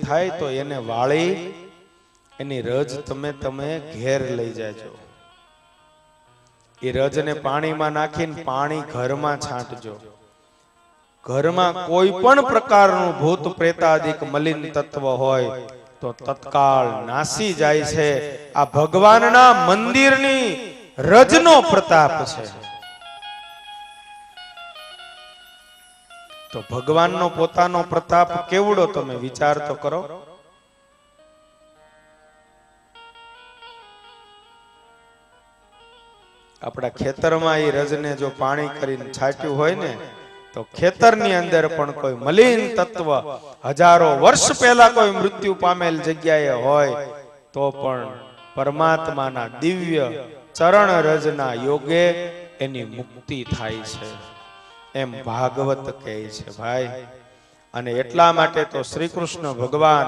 થાય તો એને વાળી એની રજ તમે ઘેર લઈ જાજો। એ રજને પાણીમાં નાખીને પાણી ઘરમાં છાંટજો। ઘરમાં કોઈ પણ પ્રકારનું ભૂત પ્રેતાદિક મલિન તત્વ હોય તો તત્કાળ નાસી જાય છે। આ ભગવાનના મંદિરની રજનો પ્રતાપ છે। તો ભગવાનનો પોતાનો પ્રતાપ કેવડો તમે વિચાર તો કરો। આપણા ખેતરમાં એ રજને જો પાણી કરીને છાટ્યું હોય ને તો ખેતરની અંદર પણ કોઈ મલિન તત્વ હજારો વર્ષ પહેલા કોઈ મૃત્યુ પામેલ જગ્યાએ હોય તો પણ પરમાત્માના દિવ્ય ચરણ રજના યોગે એની મુક્તિ થાય છે એમ ભાગવત કહે છે ભાઈ। અને એટલા માટે તો શ્રી કૃષ્ણ ભગવાન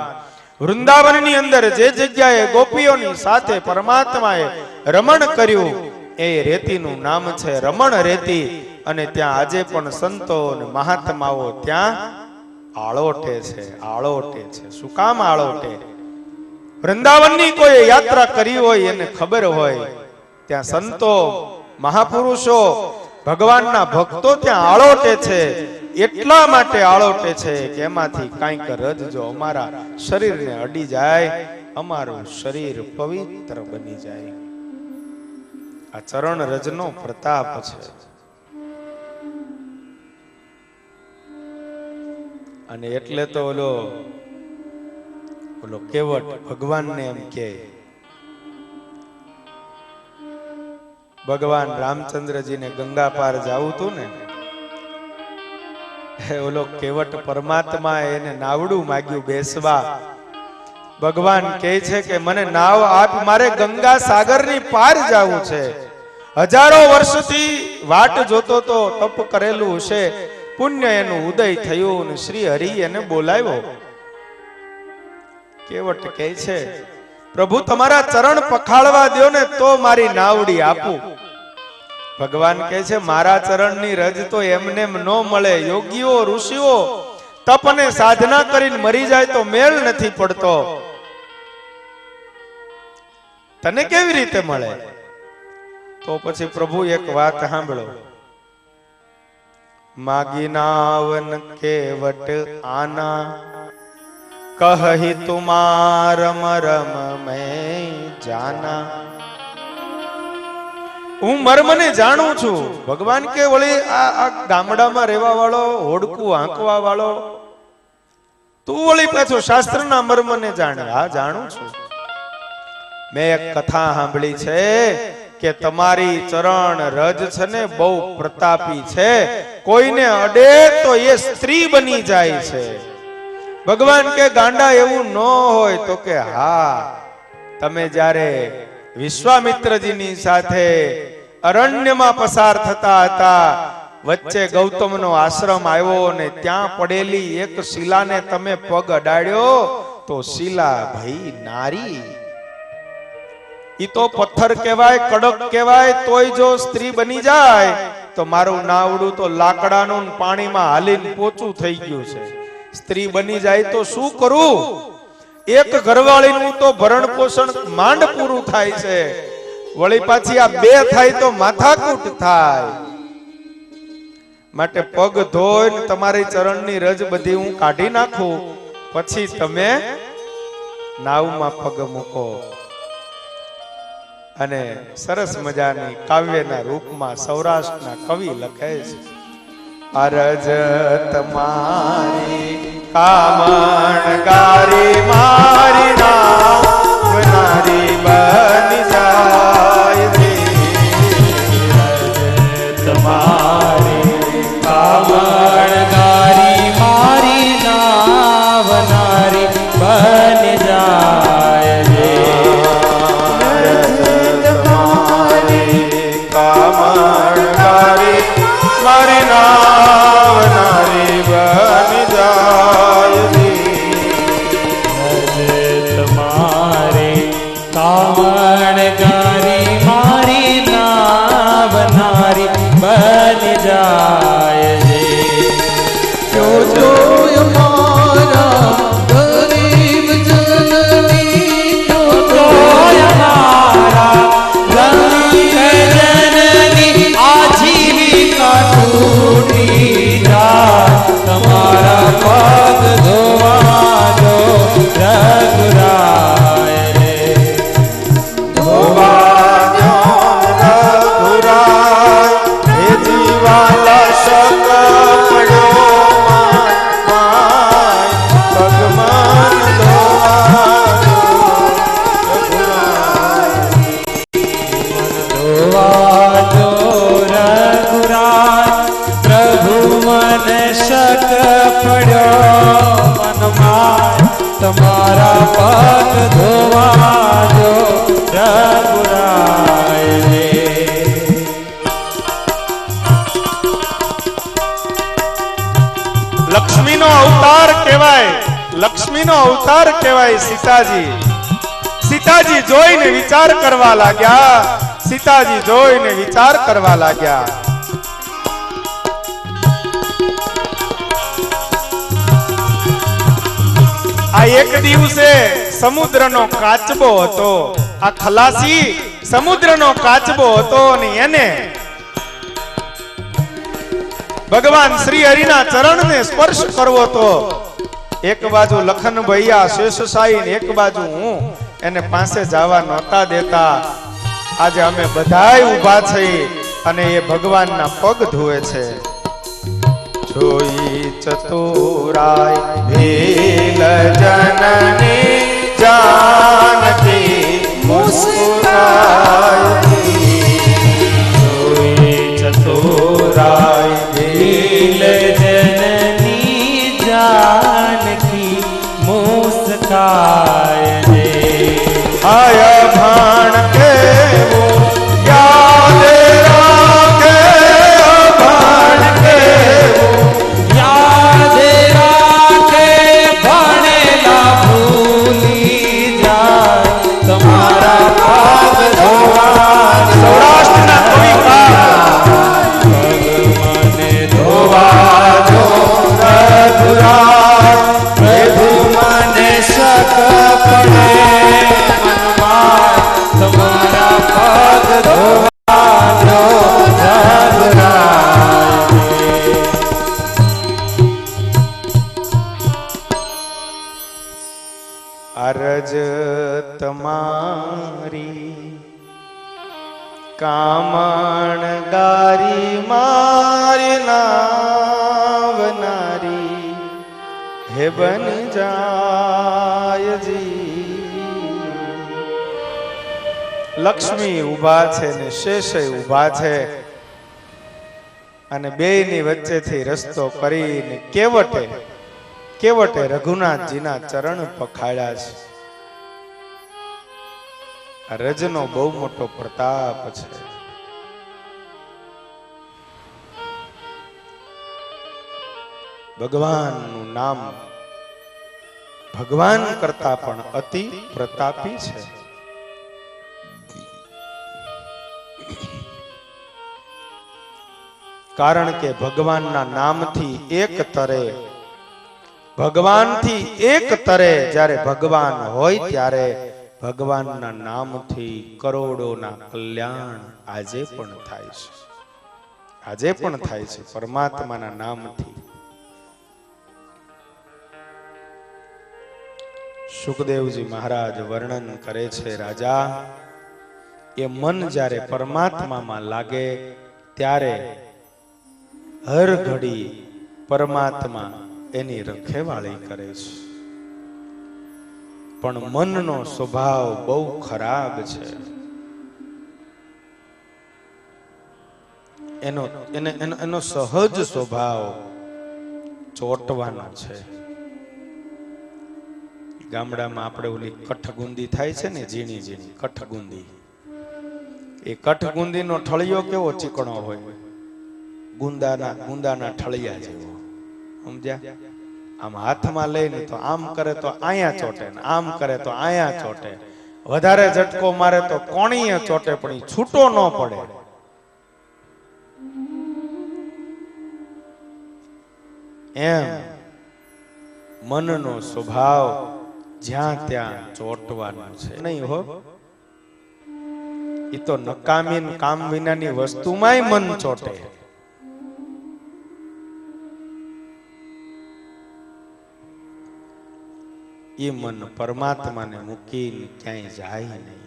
વૃંદાવનની અંદર જે જગ્યાએ ગોપીઓની સાથે પરમાત્માએ રમણ કર્યું એ રેતીનું નામ છે રમણ રેતી। અને ત્યાં આજે પણ સંતો અને મહાત્માઓ ત્યાં આળોટે છે આળોટે છે। શું કામ આળોટે? વૃંદાવનની કોઈ યાત્રા કરી હોય એને ખબર હોય ત્યાં સંતો મહાપુરુષો ભગવાનના ભક્તો ત્યાં આળોટે છે। એટલા માટે આળોટે છે કે એમાંથી કાંઈક રજ જો અમારા શરીરને અડી જાય અમારું શરીર પવિત્ર બની જાય। આ ચરણ રજનો પ્રતાપ છે। અને એટલે તો ઓલો કેવટ ભગવાનને એમ કે ભગવાન રામચંદ્રજીને ગંગા પાર જાવું તું ને ઓલો કેવટ પરમાત્મા એને નાવડું માગ્યું બેસવા। ભગવાન કહે છે કે મને નાવ આપ મારે ગંગા સાગરની પાર જાવું છે। હજારો વર્ષથી વાટ જોતો તો તપ કરેલું છે પુણ્ય એનું ઉદય થયું ને શ્રી હરિ એને બોલાવ્યો। કેવટ કહે છે પ્રભુ તમારા ચરણ પખાળવા દો ને તો મારી નાવડી આપું। ભગવાન કહે છે મારા ચરણની રજ તો એમને ન મળે। યોગીઓ ઋષિઓ તપ અને સાધના કરીને મરી જાય તો મેળ નથી પડતો, તને કેવી રીતે મળે? તો પછી પ્રભુ એક વાત સાંભળો। मागी नावन केवट आना कहि तुमार मरम मैं जाना। હું મર્મને જાણું છું। ભગવાન કે વળી આ ગામડામાં રહેવા વાળો હોડકું આંકવા વાળો તું વળી પાછો શાસ્ત્રના મર્મને જાણે? હા જાણું છું। મેં એક કથા સાંભળી છે કે તમારી ચરણ રજ છે ને બહુ પ્રતાપી છે, કોઈને અડે તો એ સ્ત્રી બની જાય છે। ભગવાન કે ગાંડા એવું ન હોય તો કે હા, તમે જ્યારે વિશ્વામિત્રજીની સાથે અરણ્યમાં પસાર થતા હતા વચ્ચે ગૌતમનો આશ્રમ આવ્યો ને ત્યાં પડેલી એક શિલાને તમે પગ અડાડ્યો તો શિલા ભાઈ નારી, ઈ તો પથ્થર કહેવાય કડક કહેવાય, તોય જો સ્ત્રી બની જાય તો મારું નાવડું તો લાકડાનું પાણીમાં હાલીને પોચું થઈ ગયું છે। સ્ત્રી બની જાય તો શું કરું? એક ઘરવાળીનું તો ભરણ પોષણ માંડ પૂરું થાય છે, વળી પાછી આ બે થાય તો માથાકૂટ થાય। માટે પગ ધોઈને તમારી ચરણની રજ બધી હું કાઢી નાખું પછી તમે નાવમાં પગ મૂકો। અને સરસ મજાની કાવ્યના રૂપમાં સૌરાષ્ટ્રના કવિ લખે છે અરજ તમારી કામણગારી મારી નાવનારી બની જાય તમારી કામણગારી મારી નાવનારી બની જાય કામણગારી મારી નાવનારી બની જાય। તમારા પગ ધોવા જો રઘુરાય રે. લક્ષ્મીનો અવતાર કહેવાય, લક્ષ્મીનો અવતાર કહેવાય સીતાજી. સીતાજી જોઈને વિચાર કરવા લાગ્યા, સીતાજી જોઈને વિચાર કરવા લાગ્યા. આ એક દિવસે સમુદ્રનો કાચબો હતો, આ ખલાસી સમુદ્રનો કાચબો હતો અને એને ભગવાન શ્રી હરિના ચરણને સ્પર્શ કરવો હતો. એક બાજુ લખન ભૈયા શેષશાહી ને એક બાજુ હું એને પાસે જવા નહોતા દેતા. આજે અમે બધાય ઊભા છીએ અને એ ભગવાનના પગ ધોવે છે. જોઈ ચતુરાય ભીલ જનની જાનકી મુસ્કાઈ. જોઈ ચતુરાય ભીલ જનની જાનકી મુસ્કાય રે. આય ભાણ કેવું યાદ રાખે, ભાણ કેવું યાદ રાખે, ભણેલા ભૂલી જાય, તમારા પગ ધોવા સૌરાષ્ટ્રના કવિ મને ધોવા જો રઘુરાય. પ્રભુ મને શક પડે મનમાં, તમારા પગ ધોવા જો રઘુરાય. અરજ તમારી કામણ ગારી મારી નાવનારી હે બન જાયજી. લક્ષ્મી ઊભા છે ને શેષય ઊભા છે અને બેયની વચ્ચેથી રસ્તો કરીને કેવટે કેવટે રઘુનાથજીના ચરણ પખાડ્યા છે. આ રજનો બહુ મોટો પ્રતાપ છે. ભગવાનનું નામ ભગવાન કરતા પણ અતિ પ્રતાપી છે. કારણ કે ભગવાનના નામથી એક તરે, ભગવાનથી એક તરે જ્યારે ભગવાન હોય ત્યારે ભગવાનના નામથી કરોડોના કલ્યાણ આજે પણ થાય છે. આજે પણ થાય છે પરમાત્માના નામથી. સુખદેવજી મહારાજ વર્ણન કરે છે, રાજા એ મન જ્યારે પરમાત્મામાં લાગે ત્યારે હર ઘડી પરમાત્મા એની રખેવાળી કરે છે. પણ મનનો સ્વભાવ બહુ ખરાબ છે. એનો સહજ સ્વભાવ ચોટવાનો છે. ગામડામાં આપણે ઓલી કઠગુંદી થાય છે ને, ઝીણી ઝીણી કઠગુંદી, એ કઠગુંદીનો ઠળિયો કેવો ચીકણો હોય, ગુંદાના ઠળિયા જેવો, સમજ્યા? આમ હાથમાં લઈને તો આમ કરે તો આયા ચોટે, ને આમ કરે તો આયા ચોટે, વધારે ઝટકો મારે તો કોણીએ ચોટે, પણ એ છૂટો ન પડે. એમ મનનો સ્વભાવ જ્યાં ત્યાં ચોટવાનો છે નહીં હો. એ તો નકામી કામ વિનાની વસ્તુમાંય મન ચોટે. એ મન પરમાત્માને મૂકીને ક્યાંય જાય નહીં.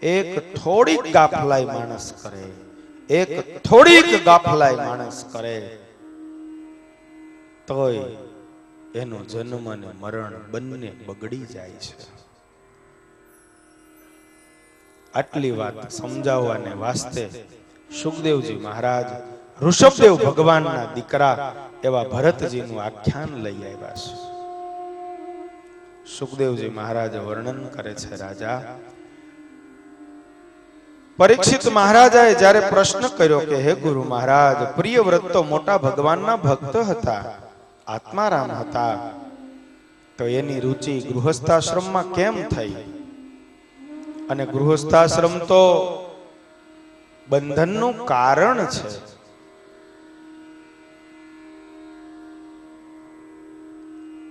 એક થોડીક ગાફલાઈ માણસ કરે, એક થોડીક ગાફલાઈ માણસ કરે તોય એનો જન્મ અને મરણ બંને બગડી જાય છે. આટલી વાત સમજાવવાને વાસ્તે સુખદેવજી મહારાજ ઋષભદેવ ભગવાનના દીકરા એવા ભરતજીનું આખ્યાન લઈ આવ્યા છે. સુખદેવજી મહારાજ વર્ણન કરે છે રાજા પરીક્ષિત મહારાજાએ જ્યારે પ્રશ્ન કર્યો કે હે ગુરુ મહારાજ, પ્રિયવ્રત તો મોટા ભગવાનના ભક્ત હતા, આત્મારામ હતા, તો એની રુચિ ગૃહસ્થાશ્રમમાં કેમ થઈ? અને ગૃહસ્થાશ્રમ તો બંધનનું કારણ છે.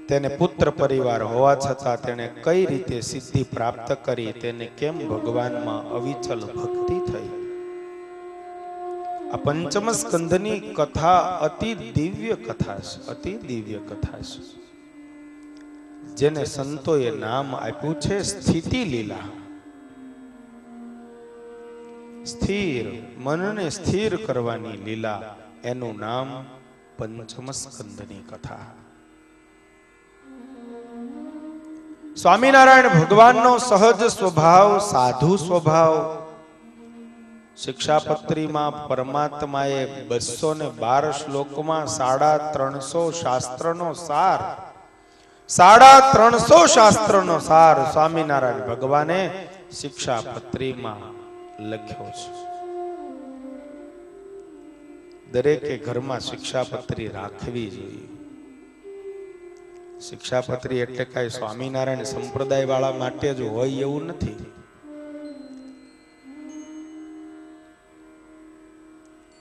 તેને પુત્ર પરિવાર હોવા છતાં તેને કઈ રીતે સિદ્ધિ પ્રાપ્ત કરી, તેને કેમ ભગવાનમાં અવિચલ ભક્તિ થઈ? આ પંચમ સ્કંધની કથા અતિ દિવ્ય કથા છે, અતિ દિવ્ય કથા છે, જેને સંતોએ નામ આપ્યું છે સ્થિતિ લીલા. સ્થિર મનને સ્થિર કરવાની લીલા, એનું નામ પંચમ સ્કંધની કથા. સ્વામિનારાયણ ભગવાનનો સહજ સ્વભાવ, સાધુ સ્વભાવ. શિક્ષાપત્રીમાં પરમાત્માએ 212 શ્લોકમાં 350 શાસ્ત્રનો સાર, 350 શાસ્ત્રનો સાર સ્વામિનારાયણ ભગવાને શિક્ષાપત્રીમાં લખ્યો છે. દરેકે ઘરમાં શિક્ષાપત્રી રાખવી જોઈએ. શિક્ષાપત્રી એટલે કઈ સ્વામિનારાયણ સંપ્રદાય વાળા માટે જ હોય એવું નથી.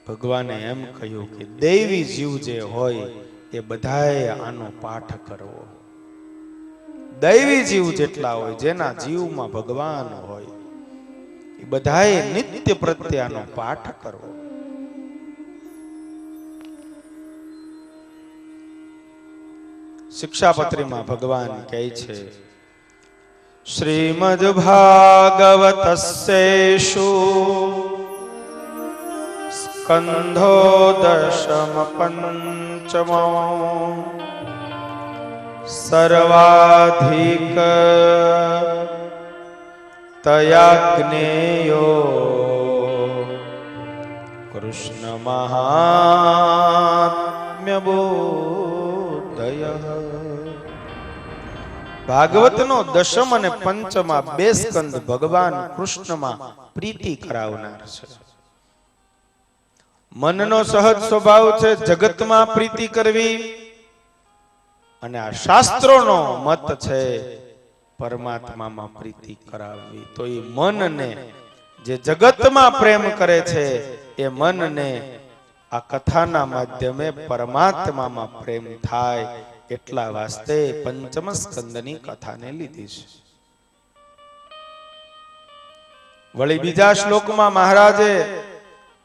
ભગવાને એમ કહ્યું કે દૈવી જીવ જે હોય એ બધાએ આનો પાઠ કરવો. દૈવી જીવ જેટલા હોય, જેના જીવમાં ભગવાન હોય, એ બધાએ નિત્ય પ્રત્યે આનો પાઠ કરવો. શિક્ષાપત્રીમાં ભગવાન કહે છે, શ્રીમદ ભાગવતસ્યેષુ સ્કંધો દશમ પંચમો સર્વાધિક તયાજ્ઞેયો કૃષ્ણ મહાત્મ્ય બોધય. ભાગવતનો દશમ અને પંચમા 2 સ્કંદ ભગવાન કૃષ્ણમાં પ્રીતિ કરાવનાર છે. મનનો સહજ સ્વભાવ છે જગતમાં પ્રીતિ કરવી, અને આ શાસ્ત્રોનો મત છે પરમાત્મામાં પ્રીતિ કરાવવી. તો એ મનને જે જગતમાં પ્રેમ કરે છે, એ મનને આ કથાના માધ્યમે પરમાત્મામાં પ્રેમ થાય, એટલા વાસ્તે પંચમ સ્કંદની કથાને લીધી છે. વળી બીજા શ્લોકમાં મહારાજે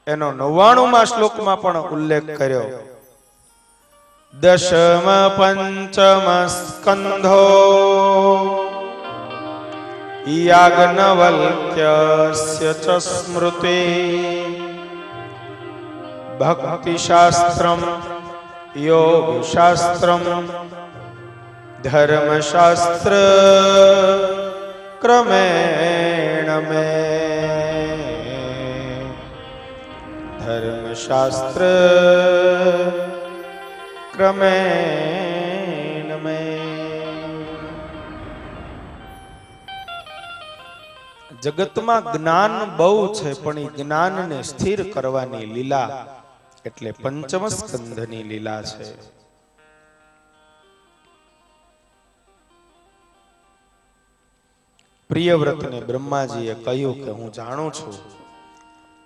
એનો 99મા શ્લોકમાં પણ ઉલ્લેખ કર્યો. દશમ પંચમ સ્કંધો યાજ્ઞવલ્ક્યસ્ય ચ સ્મૃતે ભક્તિ શાસ્ત્રમ યોગ શાસ્ત્રમ ધર્મ શાસ્ત્ર ક્રમેણ મે ધર્મ શાસ્ત્ર ક્રમેણ મે. જગતમાં જ્ઞાન બહુ છે, પણ એ જ્ઞાનને સ્થિર કરવાની લીલા એટલે પંચમ સ્કંધની લીલા છે. પ્રિયવ્રતને બ્રહ્માજીએ કહ્યું કે હું જાણું છું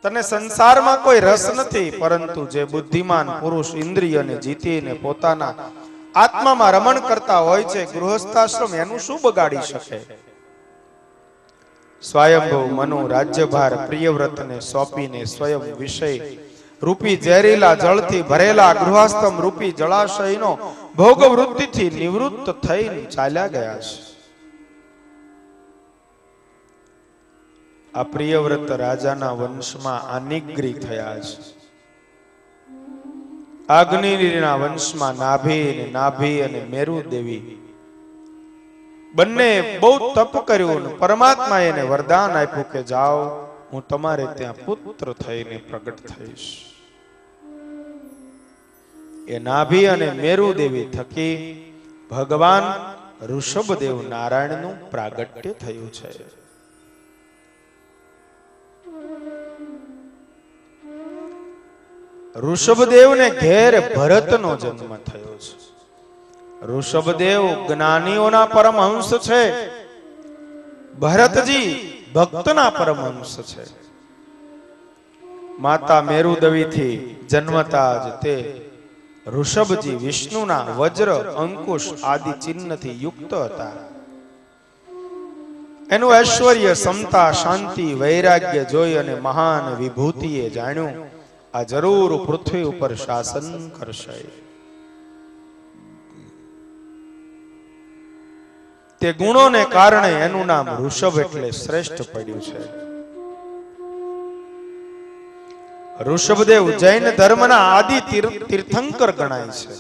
તને સંસારમાં કોઈ રસ નથી, પરંતુ જે બુદ્ધિમાન પુરુષ ઇન્દ્રિયને જીતીને પોતાના આત્મામાં રમણ કરતા હોય છે, ગૃહસ્થાશ્રમ એનું શું બગાડી શકે? સ્વયંભૂ મનુ રાજ્યભાર પ્રિયવ્રતને સોંપીને સ્વયં વિષય રૂપી ઝેરીલા જળથી ભરેલા ગૃહસ્થમ રૂપી જળાશયનો ભોગ વૃત્તિથી નિવૃત્ત થઈને ચાલ્યા ગયા છે. આ પ્રિયવ્રત રાજાના વંશમાં આનિગ્રી થયા છે. અગ્નિના વંશમાં નાભી અને મેરુ દેવી બંને બહુ તપ કર્યું. પરમાત્મા એને વરદાન આપ્યું કે જાઓ, હું તમારે ત્યાં પુત્ર થઈને પ્રગટ થઈશ. એ નાભી અને મેરુ દેવી થકી ભગવાન ઋષભદેવ નારાયણનું પ્રાગટ્ય થયું છે. ઋષભદેવને ઘેર ભરતનો જન્મ થયો છે. ઋષભદેવ જ્ઞાનીઓના પરમહંસ છે. ભરતજી ભક્તના પરમહંસ છે. માતા મેરુદવીથી જન્મતા જ તે ઋષભજી વિષ્ણુના વજ્ર અંકુશ આદિ ચિહ્નથી યુક્ત હતા. એનું ઐશ્વર્ય સમતા શાંતિ વૈરાગ્ય જોઈ અને મહાન વિભૂતિએ જાણ્યું આ જરૂર પૃથ્વી ઉપર શાસન કરશે. તે ગુણોને કારણે એનું નામ ઋષભ એટલે શ્રેષ્ઠ પડ્યું છે. ઋષભદેવ જૈન ધર્મના આદિ તીર્થંકર ગણાય છે.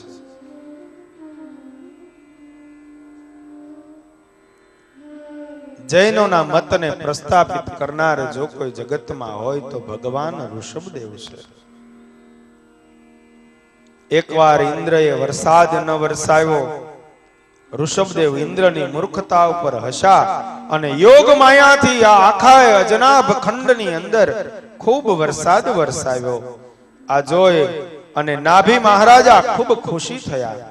જૈનોના મતને પ્રસ્થાપિત કરનાર જો કોઈ જગતમાં હોય તો ભગવાન ઋષભદેવ છે. એકવાર ઇન્દ્રએ વરસાદ ન વરસાવ્યો. ઋષભદેવ ઇન્દ્રની મૂર્ખતા ઉપર હસા અને યોગ માયાથી આ આખા અજનાભ ખંડની અંદર ખૂબ વરસાદ વરસાવ્યો. આ જોઈ અને નાભી મહારાજા ખૂબ ખુશી થયા.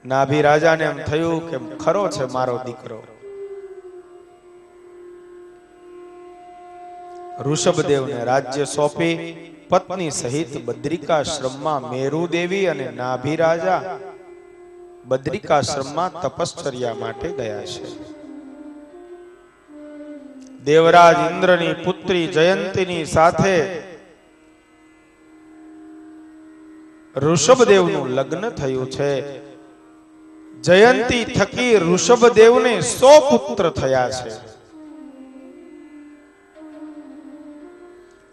નાભી રાજાને એમ થયું કે ખરો છે મારો દીકરો. ઋષભદેવને રાજ્ય સોંપી પત્ની સહિત બદ્રિકાશ્રમમાં મેરુ દેવી અને નાભી રાજા બદ્રિકાશ્રમમાં તપશ્ચર્યા માટે ગયા છે. દેવરાજ ઇન્દ્રની પુત્રી જયંતીની સાથે ઋષભદેવનું લગ્ન થયું છે. જયંતી થકી ઋષભદેવને 100 પુત્ર થયા છે.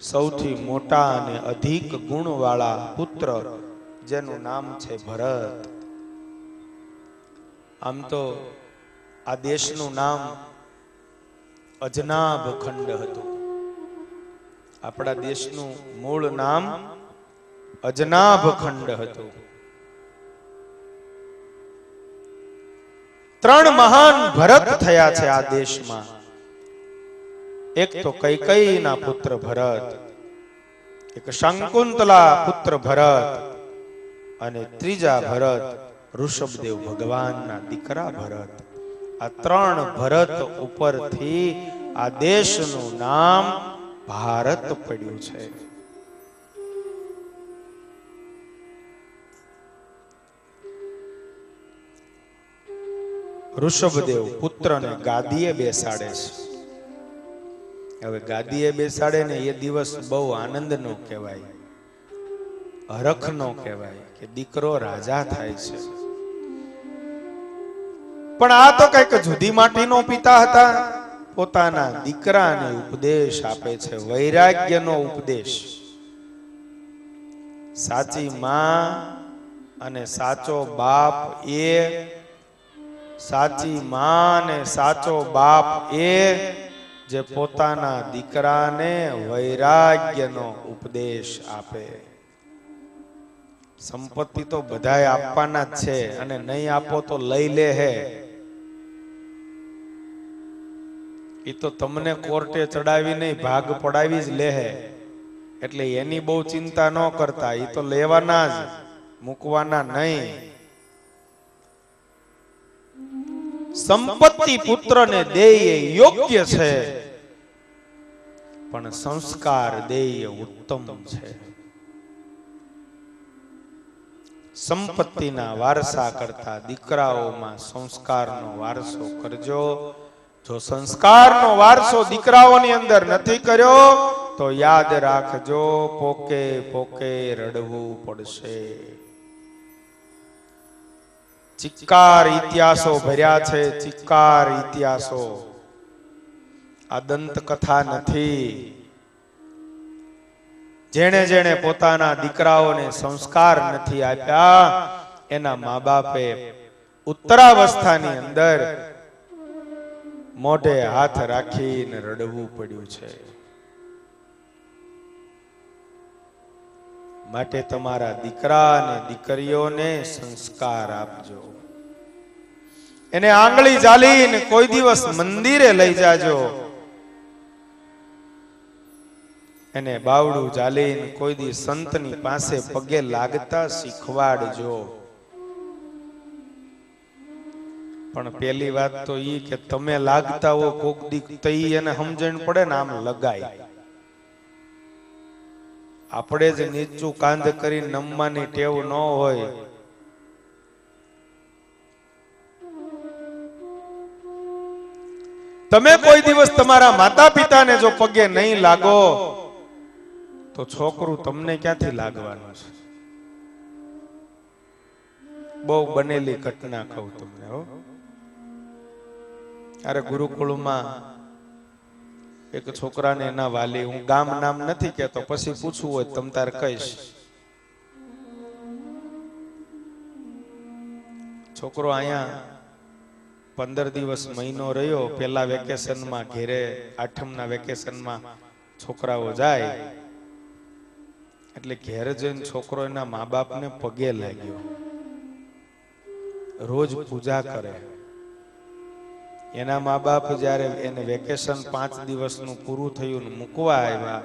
સૌથી મોટા અને અધિક ગુણવાળા પુત્ર જેનું નામ છે ભરત. આમ તો આ દેશનું નામ અજનાભ ખંડ હતું. આપણા દેશનું મૂળ નામ અજનાભ ખંડ હતું. 3 મહાન ભરત થયા છે આ દેશમાં. એક તો કૈકેયીના પુત્ર ભરત, એક શંકુંતલા પુત્ર ભરત અને ત્રીજા ભરત ઋષભદેવ ભગવાનના દીકરા ભરત. આ 3 ભરત ઉપરથી આ દેશનું નામ ભારત પડ્યું છે. ઋષભદેવ પુત્રને ગાદીએ બેસાડે છે. હવે ગાદીએ બેસાડે ને એ દિવસ બહુ આનંદનો કહેવાય, હરખનો કહેવાય કે દીકરો રાજા થાય છે. પણ આ તો કઈક જુદી માટીનો પિતા હતા. પોતાના દીકરાને ઉપદેશ આપે છે, વૈરાગ્યનો ઉપદેશ. સાચી માં અને સાચો બાપ એ, સાચી માં અને સાચો બાપ એ જે પોતાના દીકરાને વૈરાગ્યનો ઉપદેશ આપે. સંપત્તિ તો બધાય આપવાના જ છે અને નહીં આપો તો લઈ લે હે. એ તો તમને કોર્ટે ચડાવી નહીં ભાગ પડાવી જ લે હે. એટલે એની બહુ ચિંતા ન કરતા, એ તો લેવાના જ, મૂકવાના નહીં. સંપત્તિ પુત્રને દેય યોગ્ય છે, પણ સંસ્કાર દેય ઉત્તમ છે. સંપત્તિના વારસા કરતા દીકરાઓમાં સંસ્કારનો વારસો કરજો. જો સંસ્કારનો વારસો દીકરાઓની અંદર નથી કર્યો તો યાદ રાખજો, પોકે પોકે રડવું પડશે. ચિક્કાર ઇતિહાસો ભર્યા છે, ચિક્કાર ઇતિહાસો. આ દંત કથા નથી. જેણે જેણે પોતાના દીકરાઓને સંસ્કાર નથી આપ્યા એના મા બાપે ઉત્તરાવસ્થાની અંદર મોઢે હાથ રાખીને રડવું પડ્યું છે. માટે તમારા દીકરા અને દીકરીઓને સંસ્કાર આપજો. એને આંગળી ઝાલીને કોઈ દિવસ મંદિરે લઈ જાજો, એને બાવડું ઝાલીને કોઈ દી સંતની પાસે પગે લાગતા શીખવાડજો. પણ પેલી વાત તો ઈ કે તમે લાગતા હો કોક દી તઈ એને સમજણ પડે ને આમ લગાય. આપણે જ નીચું કાંધ કરી નમવાની ટેવ ન હોય. તમે કોઈ દિવસ તમારા માતા પિતાને જો પગે નહીં લાગો તો છોકરું તમને ક્યાંથી લાગવાનું છે? બહુ બનેલી ઘટના કહું તમને હો. અરે ગુરુકુળમાં એક છોકરાને એના વાલી, હું ગામ નામ નથી કહેતો, પછી પૂછવું હોય તમ તાર કહીશ. છોકરો અહીંયા 15 દિવસ મહિનો રહ્યો. પેલા વેકેશનમાં ઘેરે, આઠમના વેકેશનમાં છોકરાઓ જાય એટલે ઘેર જઈને છોકરો એના મા બાપને પગે લાગ્યો, રોજ પૂજા કરે. એના મા બાપ જ્યારે એને વેકેશન 5 દિવસનું પૂરું થયું ને મૂકવા આવ્યા,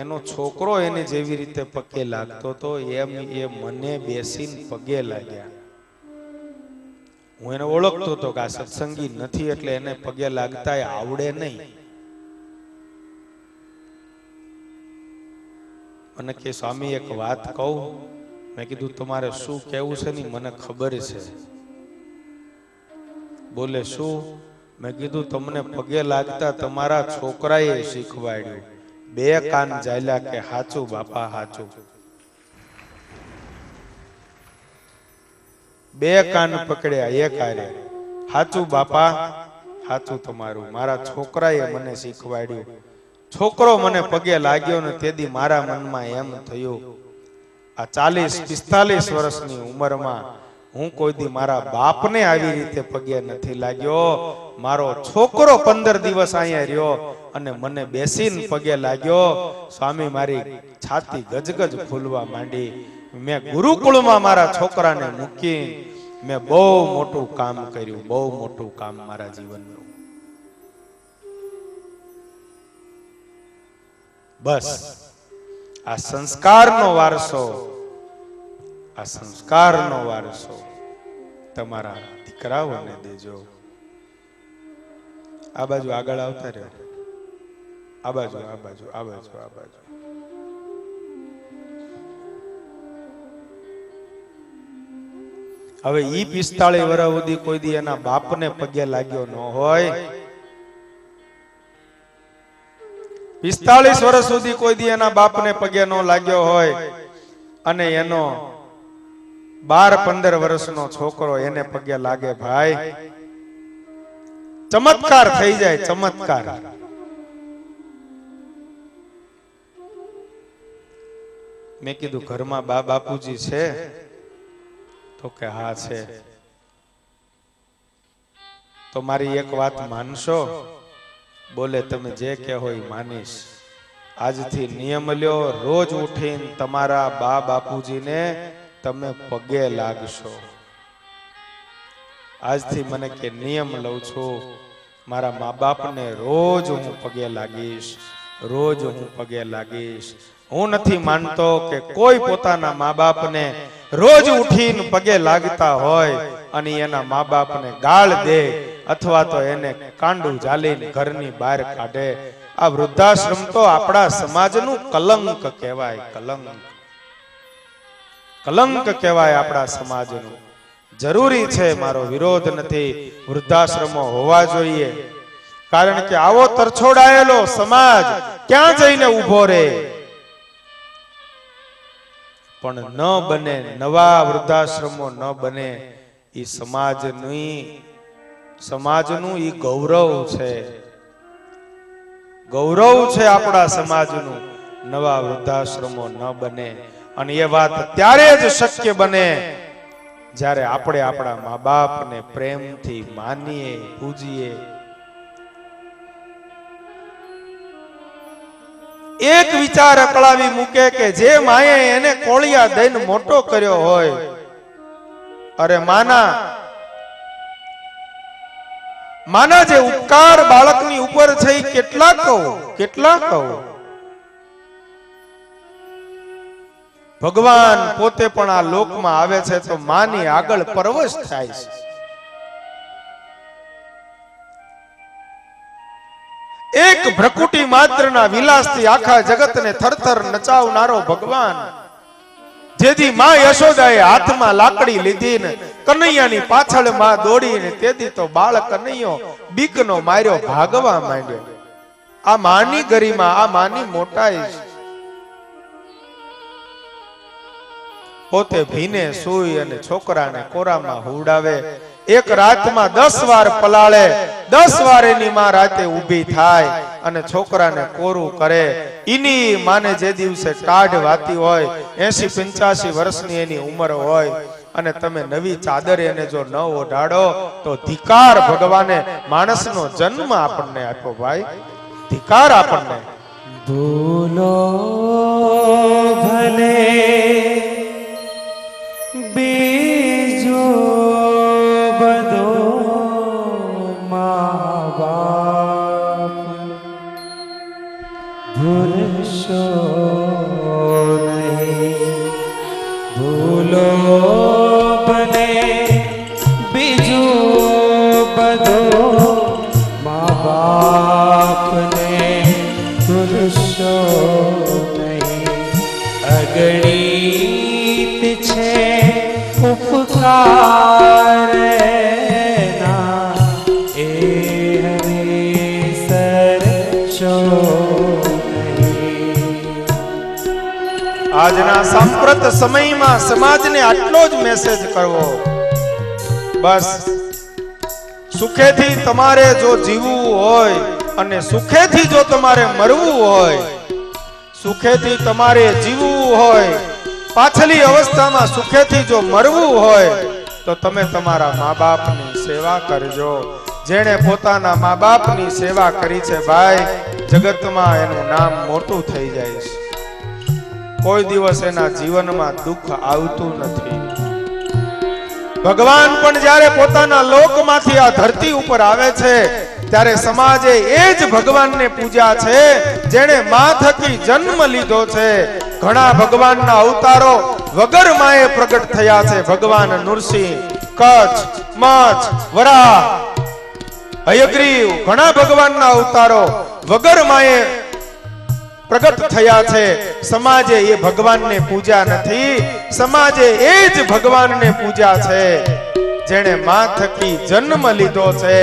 એનો છોકરો એને જેવી રીતે પગે લાગતો હતો એમ એ મને બેસીને પગે લાગ્યા. હું એને ઓળખતો હતો કે આ સત્સંગી નથી એટલે એને પગે લાગતા આવડે નહીં. મને કે સ્વામી એક વાત કહું. મેં કીધું તમારે શું કહેવું છે ને મને ખબર છે. બોલે શું? મેં કીધું તમને પગે લાગતા તમારા છોકરાએ શીખવાડ્યું. 2 કાન ઝાલ્યા કે હાચું બાપા હાચું. 2 કાન પકડ્યા એક હારે, હાચું બાપા હાચું તમારું. મારા છોકરાએ મને શીખવાડ્યું. છોકરો મને પગે લાગ્યો ને તેથી મારા મનમાં એમ થયું આ 40-45 વર્ષની ઉંમરમાં હું કોઈ દી મારા બાપને આવી રીતે પગે નથી લાગ્યો. મારો છોકરો 15 દિવસ અહીંયા રહ્યો અને મને બેસીને પગે લાગ્યો. સ્વામી મારી છાતી ગજગજ ફૂલવા માંડી. મેં ગુરુકુળમાં મારા છોકરાને મૂકી મેં બહુ મોટું કામ કર્યું, બહુ મોટું કામ મારા જીવનનું. બસ આ સંસ્કારનો વારસો, આ સંસ્કારનો વારસો તમારા દીકરાઓને દેજો. આ બાજુ આગળ આવતા રહ્યો, આ બાજુ આ બાજુ આ બાજુ આ બાજુ. હવે ઈ 45 વર્ષ સુધી કોઈ દી એના બાપને પગે લાગ્યો ન હોય, 45 વર્ષ સુધી કોઈ દી એના બાપને પગે ન લાગ્યો હોય અને એનો 12-15 વર્ષનો છોકરો એને પગે લાગે, ભાઈ ચમત્કાર થઈ જાય, ચમત્કાર. મેં કીધું ઘરમાં બા બાપુજી છે? તો કે હા છે. તો મારી એક વાત માનશો? બોલે તમે જે કહેવો એ માનીશ. આજથી નિયમ લ્યો, રોજ ઉઠીને તમારા બા બાપુજીને તમે પગે લાગશો. આજથી મને કે નિયમ લઉં છું, મારા મા બાપને રોજ હું પગે લાગીશ, રોજ હું પગે લાગીશ. હું નથી માનતો કે કોઈ પોતાના મા બાપને રોજ ઉઠીને પગે લાગતા હોય અને એના મા બાપને ગાળ દે અથવા તો એને કાંડું ઝાલીને ઘરની બહાર કાઢે. આ વૃદ્ધાશ્રમ તો આપણા સમાજનું કલંક કહેવાય, કલંક, કલંક કહેવાય આપણા સમાજનું. જરૂરી છે, મારો વિરોધ નથી, વૃદ્ધાશ્રમો હોવા જોઈએ. કારણ કે આવો તરછોડાયેલો સમાજ ક્યાં જઈને ઊભો રહે? પણ ન બને, નવા વૃદ્ધાશ્રમો ન બને. એ સમાજનું ઈ ગૌરવ છે, ગૌરવ છે આપણા સમાજનું. નવા વૃદ્ધાશ્રમો ન બને અને એ વાત ત્યારે જ શક્ય બને જ્યારે આપણે આપણા મા બાપને પ્રેમથી માનીએ, પૂજીએ. એક વિચાર અકળાવી મૂકે કે જે માએ એને કોળિયા દઈને મોટો કર્યો હોય અરે માના જે ઉપકાર બાળકની ઉપર છે એ કેટલા કહું. ભગવાન પોતે પણ આ લોકમાં આવે છે તો માની આગળ પરવશ થાય છે. એક ભ્રકુટી માત્રના વિલાસથી આખા જગતને થરથર નચાવનારો ભગવાન, જેથી માં યશોદાએ હાથમાં લાકડી લીધી ને કનૈયાની પાછળ માં દોડીને તેથી તો બાળ કનૈયો બીકનો માર્યો ભાગવા માંડ્યો. આ માની ગરિમા, આ માની મોટાઈ છે. પોતે ભીને સૂઈ અને છોકરાને કોરામાં હુવડાવે. એક રાતમાં 10 વાર પલાળે, 10 વાર એની માં રાતે ઊભી થાય અને છોકરાને કોરું કરે. ઈની માને જે દિવસે ટાઢ વાતી હોય, 80-85 વર્ષની એની ઉંમર હોય, અને તમે નવી ચાદર એને જો ન ઓઢાડો તો ધિકાર. ભગવાને માણસનો જન્મ આપણને આપ્યો ભાઈ, ધિકાર આપણને. ભૂલો ભલે બીજો બધો મા બાપ ભૂલશો નહીં. ભૂલો ભલે બીજો બધો મા બાપને ભૂલશો નહીં. અગણિત છે ઉપકાર ના, એ હરીસરશો નહીં. આજના સાંપ્રત સમયમાં સમાજને આટલો જ મેસેજ કરવો, બસ સુખેથી તમારે જો જીવવું હોય અને સુખેથી જો તમારે મરવું હોય, સુખેથી તમારે જીવવું હોય, પાછલી અવસ્થામાં સુખેથી જો મરવું હોય તો તમે તમારા મા બાપની સેવા કરજો. જેણે પોતાના મા બાપની સેવા કરી છે ભાઈ, જગતમાં એનું નામ મોટું થઈ જાય છે. કોઈ દિવસ એના જીવનમાં દુઃખ આવતું નથી. ભગવાન પણ જ્યારે પોતાના લોકમાંથી આ ધરતી ઉપર આવે છે ત્યારે સમાજે એ જ ભગવાનને પૂજ્યા છે જેણે મા થકી જન્મ લીધો છે. ઘણા ભગવાનના અવતારો વગર માએ પ્રગટ થયા છે. ભગવાન નૃસિંહ, કચ્છ, મચ્છ, વરાહ, હયગ્રીવ, ઘણા ભગવાનના અવતારો વગર માએ પ્રગટ થયા છે. સમાજે એ ભગવાનને પૂજ્યા નથી, સમાજે એ જ ભગવાનને પૂજ્યા છે જેણે મા થકી જન્મ લીધો છે.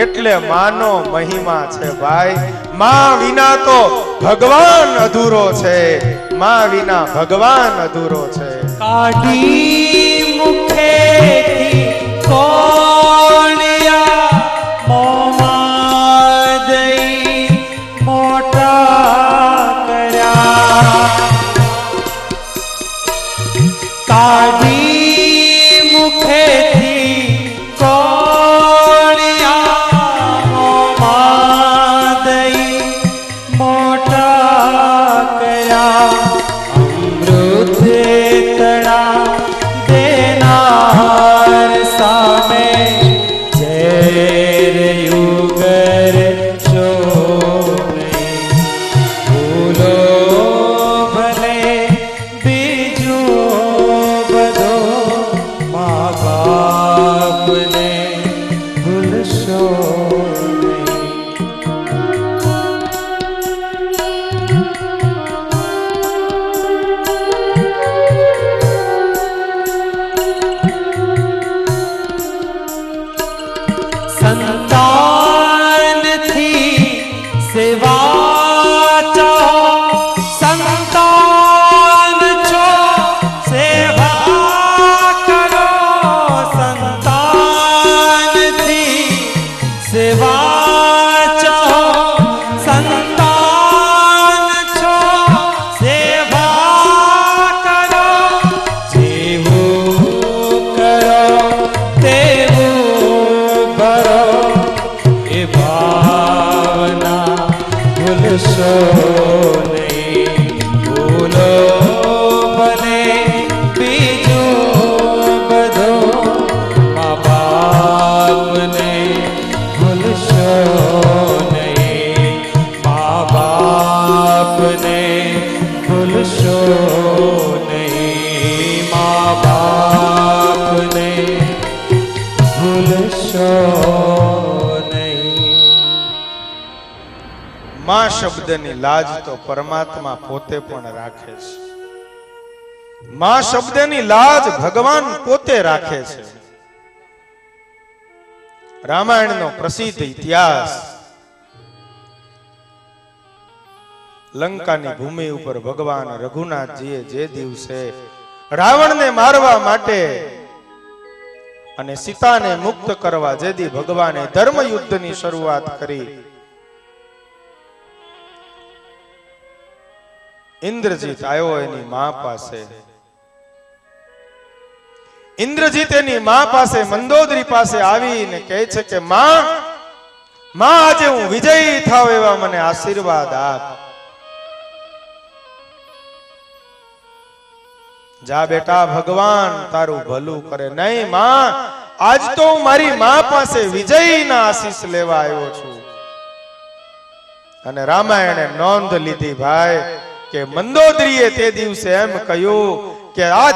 એટલે માનો મહિમા છે ભાઈ. મા વિના તો ભગવાન અધૂરો છે, મા વિના ભગવાન અધૂરો છે. કાઢી મુખેથી કોણિયા મોમાં દઈ મોટા કર્યા. કાઢી મુખેથી કોણિયા મોમાં દઈ મોટા કર્યા. અમૃત તણા દેનાર સામે ઝેર યુગર છો નહીં. ભૂલો ભલે બીજો બધો મા બાપને ભૂલશો નહીં. સંતાનથી સેવા ચાહો, સંતાન છો સેવા કરો. સંતાનથી સેવા ચાહો, સંતાન છો સેવા કરો. જેવું કરો તેવું ભરો, એ ભાવના ભૂલશો નહીં. ભૂલો ભલે બીજો બધો ભૂલશો નહીં. માં શબ્દની લાજ તો પરમાત્મા પોતે પણ રાખે છે. માં શબ્દની લાજ ભગવાન પોતે રાખે છે. રામાયણનો પ્રસિદ્ધ ઇતિહાસ, લંકાની ભૂમિ ઉપર ભગવાન રઘુનાથજીએ જે દિવસે રાવણને મારવા માટે અને સીતાને મુક્ત કરવા જેથી ભગવાને ધર્મ યુદ્ધની શરૂઆત કરી, ઇન્દ્રજીત આવ્યો એની માં પાસે. ઇન્દ્રજીત એની માં પાસે, મંદોદરી પાસે આવીને કહે છે કે માં, આજે હું વિજયી થાવ એવા મને આશીર્વાદ આપ. જા બેટા, ભગવાન તારું ભલું કરે. નહીં માં, આજ તો હું મારી માં પાસે વિજયીના આશીષ લેવા આવ્યો છું. અને રામાયણે નોંધ લીધી ભાઈ કે મંદોદરીએ તે દિવસે એમ કહ્યું કે આ